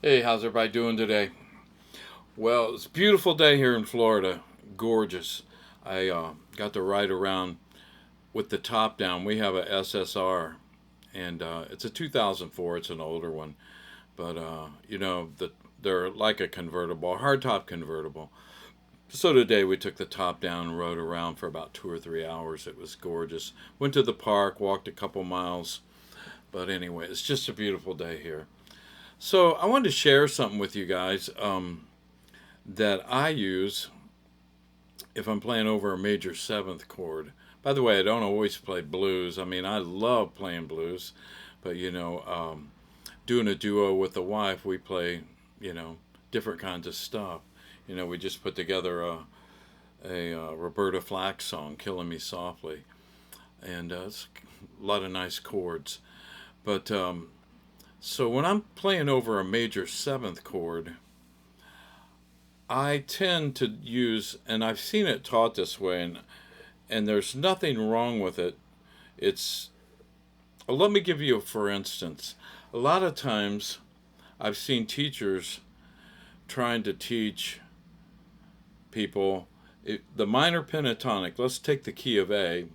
Hey, how's everybody doing today? Well, it's a beautiful day here in Florida. Gorgeous. I got to ride around with the top down. We have a SSR, and it's a 2004. It's an older one, but they're like a convertible, a hardtop convertible. So today we took the top down and rode around for about 2 or 3 hours. It was gorgeous. Went to the park, walked a couple miles. But anyway, it's just a beautiful day here. So I wanted to share something with you guys. That I use if I'm playing over a major seventh chord. By the way, I don't always play blues. I mean, I love playing blues, but doing a duo with the wife, we play, you know, different kinds of stuff. We just put together a Roberta Flack song, "Killing Me Softly," and it's a lot of nice chords. But so when I'm playing over a major seventh chord, I tend to use, and I've seen it taught this way, and there's nothing wrong with it. It's, let me give you a for instance. A lot of times I've seen teachers trying to teach people the minor pentatonic. Let's take the key of A.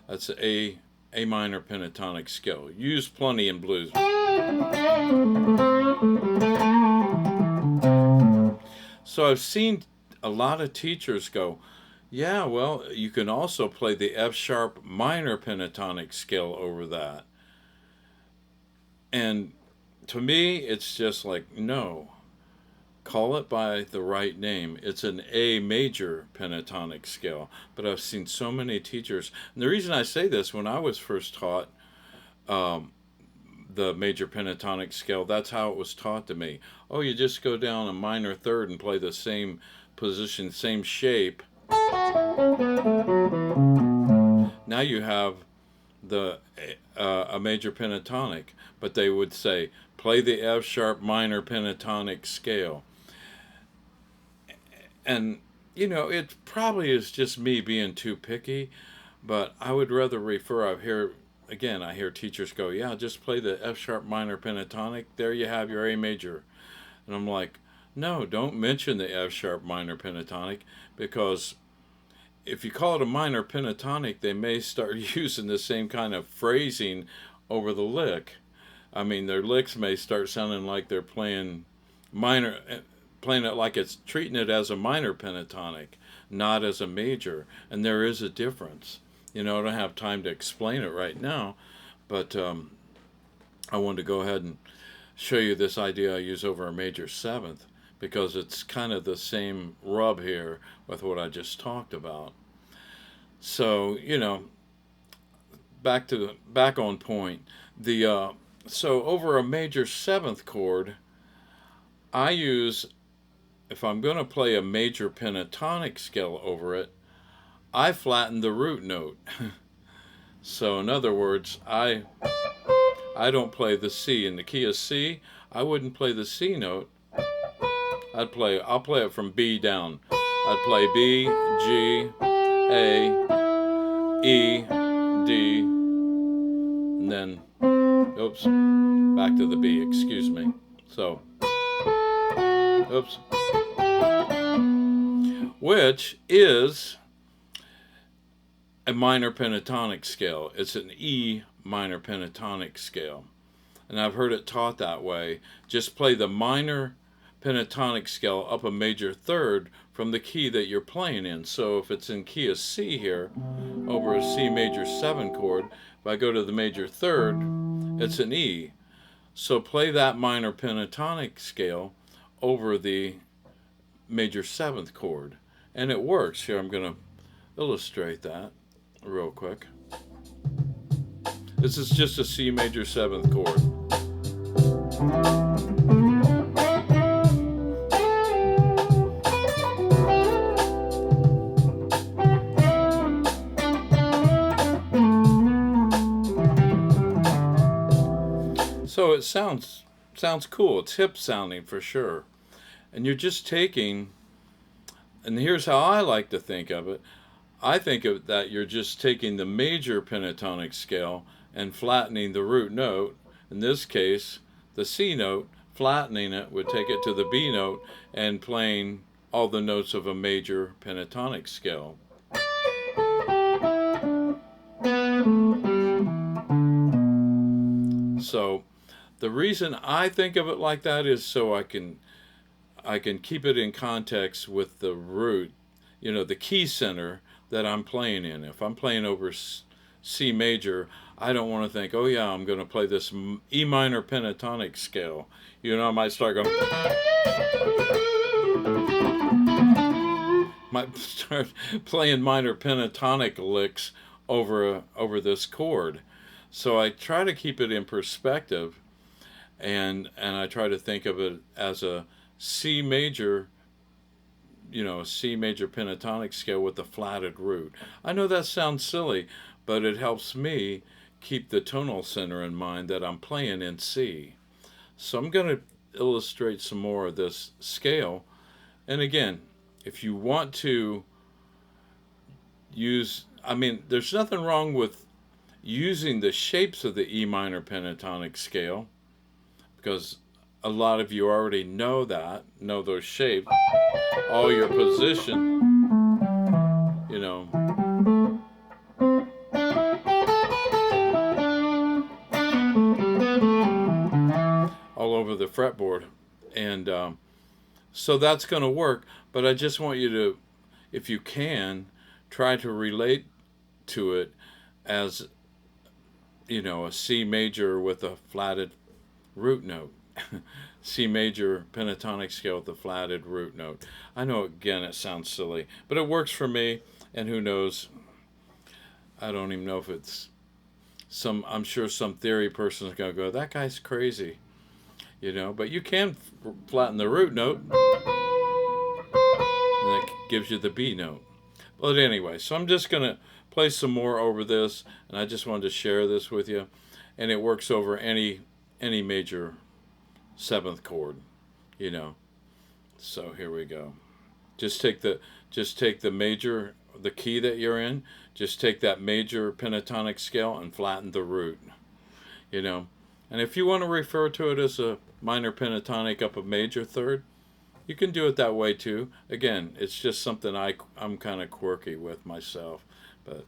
That's A minor pentatonic scale. Used plenty in blues. So I've seen a lot of teachers go, yeah, well, you can also play the F sharp minor pentatonic scale over that. And to me, it's just like, no, call it by the right name. It's an A major pentatonic scale. But I've seen so many teachers. And the reason I say this, when I was first taught the major pentatonic scale, that's how it was taught to me. Oh, you just go down a minor third and play the same position, same shape. Now you have the a major pentatonic, but they would say play the F sharp minor pentatonic scale. And it probably is just me being too picky, but I would rather refer. I hear teachers go, yeah, just play the F sharp minor pentatonic. There you have your A major. And I'm like, no, don't mention the F sharp minor pentatonic, because if you call it a minor pentatonic, they may start using the same kind of phrasing over the lick. I mean, their licks may start sounding like they're minor, playing it like it's treating it as a minor pentatonic, not as a major. And there is a difference. I don't have time to explain it right now, but I wanted to go ahead and show you this idea I use over a major seventh, because it's kind of the same rub here with what I just talked about. So back on point. So over a major seventh chord, I use, if I'm going to play a major pentatonic scale over it, I flatten the root note. So in other words, I don't play the C in the key of C. I wouldn't play the C note. I'll play it from B down. I'd play B, G, A, E, D, and then oops, back to the B, excuse me. So oops. Which is a minor pentatonic scale. It's an E minor pentatonic scale. And I've heard it taught that way. Just play the minor pentatonic scale up a major third from the key that you're playing in. So if it's in key of C here, over a C major 7 chord, if I go to the major third, it's an E. So play that minor pentatonic scale over the major 7th chord. And it works. Here, I'm going to illustrate that real quick. This is just a C major 7th chord. So it sounds cool. It's hip sounding for sure. And you're just taking, and here's how I like to think of it. I think of that you're just taking the major pentatonic scale and flattening the root note In this case, the C note, flattening it would take it to the B note and playing all the notes of a major pentatonic scale. So the reason I think of it like that is so I can keep it in context with the root, the key center that I'm playing in. If I'm playing over C major, I don't want to think, oh yeah, I'm going to play this E minor pentatonic scale. I might start going, might start playing minor pentatonic licks over this chord. So I try to keep it in perspective, and I try to think of it as a C major, C major pentatonic scale with a flatted root. I know that sounds silly, but it helps me keep the tonal center in mind that I'm playing in C. So I'm going to illustrate some more of this scale. And again, if you want to use, there's nothing wrong with using the shapes of the E minor pentatonic scale, because a lot of you already know those shapes, all your position, all over the fretboard. And so that's going to work, but I just want you to, if you can, try to relate to it as, a C major with a flatted root note. C major pentatonic scale with a flatted root note. I know, again, it sounds silly, but it works for me, and who knows, I don't even know if it's I'm sure some theory person is going to go, that guy's crazy, but you can flatten the root note, and it gives you the B note. But anyway, so I'm just going to play some more over this, and I just wanted to share this with you, and it works over any major seventh chord, So here we go. Just take the major, the key that you're in, just take that major pentatonic scale and flatten the root, And if you want to refer to it as a minor pentatonic up a major third, you can do it that way too. Again, it's just something I'm kind of quirky with myself. But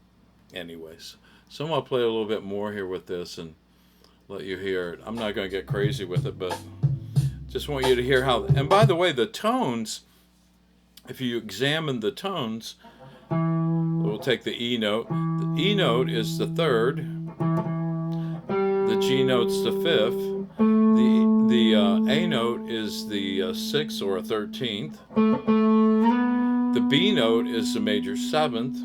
anyways, so I'm going to play a little bit more here with this and let you hear it. I'm not going to get crazy with it, but just want you to hear how. And by the way, the tones, if you examine the tones, we'll take the E note. The E note is the third. The G note's the fifth. The A note is the sixth or 13th. The B note is the major seventh.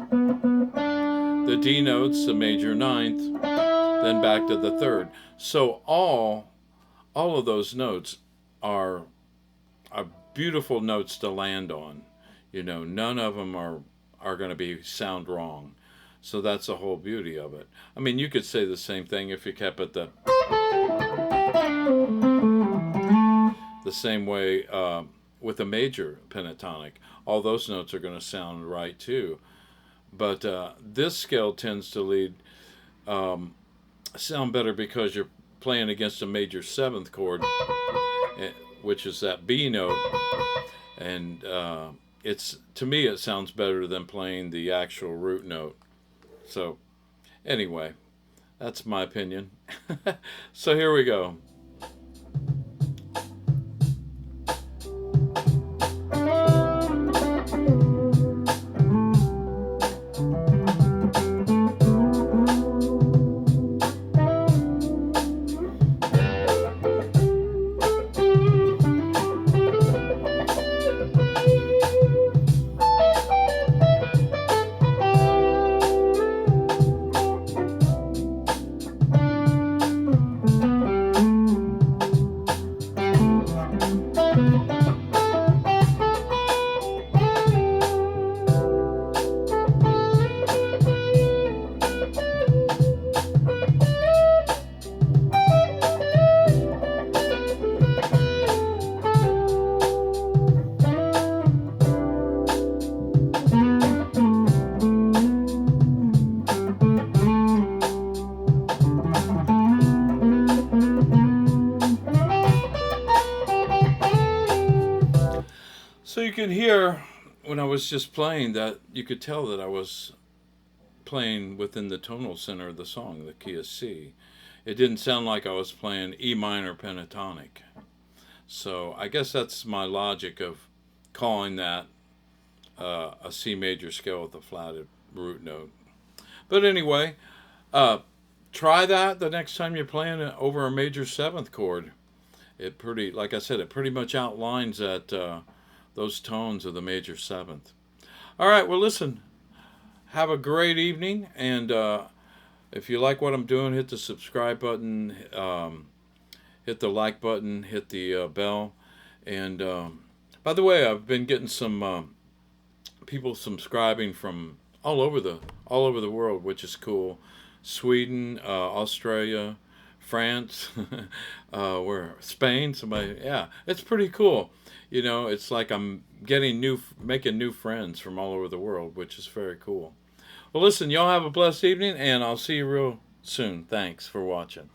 The D note's the major ninth. Then back to the third. So all of those notes are beautiful notes to land on. None of them are going to sound wrong. So that's the whole beauty of it. You could say the same thing if you kept it the same way with a major pentatonic. All those notes are going to sound right too. But this scale tends to sound better because you're playing against a major seventh chord, which is that B note, and to me it sounds better than playing the actual root note. So anyway, that's my opinion. So here we go. you can hear when I was just playing that you could tell that I was playing within the tonal center of the song, the key of C. It didn't sound like I was playing E minor pentatonic. So I guess that's my logic of calling that a C major scale with a flatted root note. But anyway, try that the next time you're playing it over a major seventh chord. It pretty, like I said, it pretty much outlines that those tones of the major seventh. All right, well, listen, have a great evening, and if you like what I'm doing, hit the subscribe button, hit the like button, hit the bell, and by the way, I've been getting some people subscribing from all over the world, which is cool. Sweden, Australia, France, where Spain, somebody, yeah, it's pretty cool. You know, it's like I'm making new friends from all over the world, which is very cool. Well, listen, y'all have a blessed evening, and I'll see you real soon. Thanks for watching.